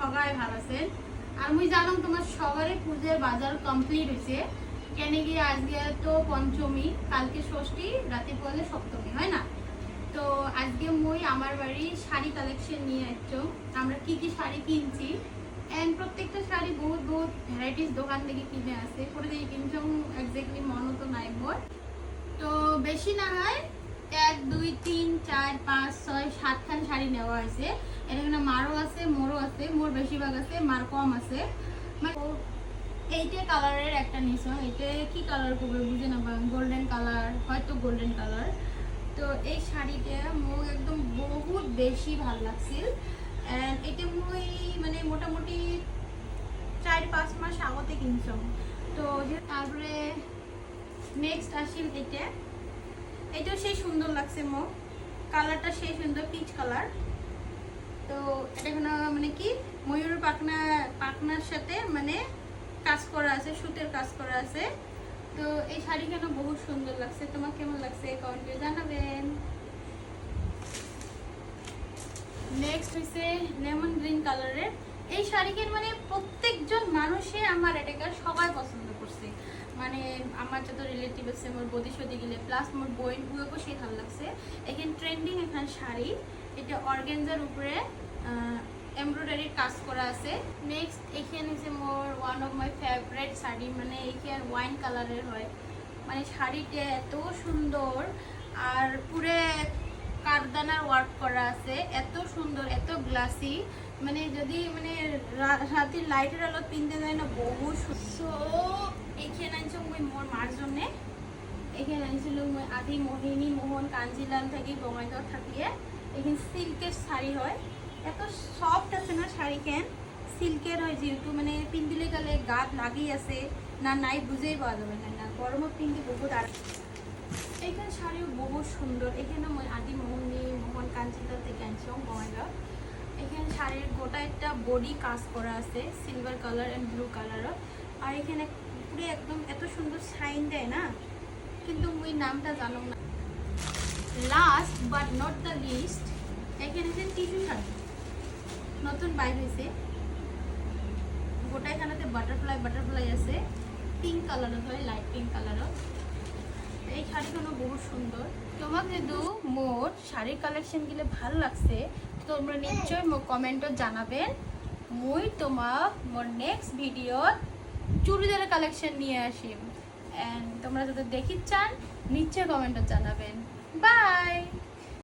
সবাই ভালো আছেন। আর মুই জানাম তোমার সবারই পূজার বাজার কমপ্লিট হয়েছে। কেন কি আজকে তো পঞ্চমী, কালকে ষষ্ঠী, রাতে পড়লে সপ্তমী, হয় না? তো আজকে মুই আমার বাড়ি শাড়ি কালেকশন নিয়ে আসছো। আমরা কি কি শাড়ি কিনছি এন্ড প্রত্যেকটা শাড়ি বহুত বহুত ভ্যারাইটিস দোকান থেকে কিনে আসে করে দিয়ে কিনছো। এক্স্যাক্টলি মনে তো নাই মোর, তো বেশি না হয় 1 2 3 4 5 6 7 খান শাড়ি নেওয়া হয়েছে। এখানে মারও আছে, মোরও আছে, মোর বেশিরভাগ আছে, মার কম আছে। এইটা কালারের একটা নিছো, এটা কি কালার করবে বুঝে না পান, গোল্ডেন কালার, হয়তো গোল্ডেন কালার। তো এই শাড়িটা মোক একদম বহুত বেশি ভাল লাগছিল। এন্ড এটা মুই মানে মোটামুটি 4-5 মাস আগতে কিনছো। তো তারপরে নেক্সট আসিল এটাও সেই সুন্দর লাগছে মোক, কালারটা সেই সুন্দর পিচ কালার। তো এটা এখানে মানে কি ময়ূর পাখনার সাথে মানে কাজ করা আছে, সুতের কাজ করা আছে। তো এই শাড়ি কেন বহুত সুন্দর লাগছে, তোমার কেমন লাগছে কমেন্টে জানাবেন। নেক্সট হইছে লেমন গ্রিন কালারের এই শাড়িকে, মানে প্রত্যেকজন মানুষে আমার এটাকে সবাই পছন্দ করছে। মানে আমার যত রিলেটিভ আছে, মোর বদি সদি গেলে প্লাস মোর বইন হুয়েও সেই ভালো লাগছে। এখানে ট্রেন্ডিং এখানে শাড়ি, এটা অর্গানজার উপরে এমব্রয়ডারির কাজ করা আছে। নেক্সট এখানে হচ্ছে more one of my favourite sari, মানে এখানে ওয়াইন কালারের হয়। মানে শাড়িটা এত সুন্দর আর পুরে কারদানার ওয়ার্ক করা আছে, এত সুন্দর, এত গ্লাসি। মানে যদি মানে রাতের লাইটের আলো পিনতে যায় না, বহু সুন্দর। এইখানে আনছো মুই মোর মার জন্যে, এখানে আনছিল মুই আদি মোহিনী মোহন কাঞ্জিলাল থেকে বঙ্গাইগাঁও থাকিয়ে। এখানে সিল্কের শাড়ি হয়, এত সফট আছে না শাড়ি কেন, সিল্কের হয় যেহেতু, মানে পিন্দিলে গেলে গাত লাগি আছে না নাই বুঝেই পাওয়া যাবে না, না গরমও পিন্দি বহুত। আর এখানে শাড়িও বহুত সুন্দর। এখানে মই আদি মোহন কাঞ্জিলাল থেকে আনছি বঙ্গাইগাঁও। এখানে শাড়ির গোটা একটা বডি কাজ করা আছে সিলভার কালার অ্যান্ড ব্লু কালারও। আর এখানে পুরো একদম এত সুন্দর সাইন দেয় না, কিন্তু মুই নামটা জানো না। Last but not the least, এখানে যে টিস্যু শাড়ি নতুন বাইর হয়েছে, গোটা এখানেতে বাটারফ্লাই আছে, পিঙ্ক কালারও হয়, লাইট পিঙ্ক কালারও। এই শাড়িগুলো বহুত সুন্দর। তোমাক যদি মোর শাড়ির কালেকশন গেলে ভাল লাগছে, তোমরা নিশ্চয় মোক কমেন্টত জানাবেন। মুই তোমাক মোর নেক্সট ভিডিওত চুড়িদারের কালেকশন নিয়ে আসিম। এন্ড তোমরা যদি দেখি চান নিশ্চয় কমেন্টত জানাবেন। বাই।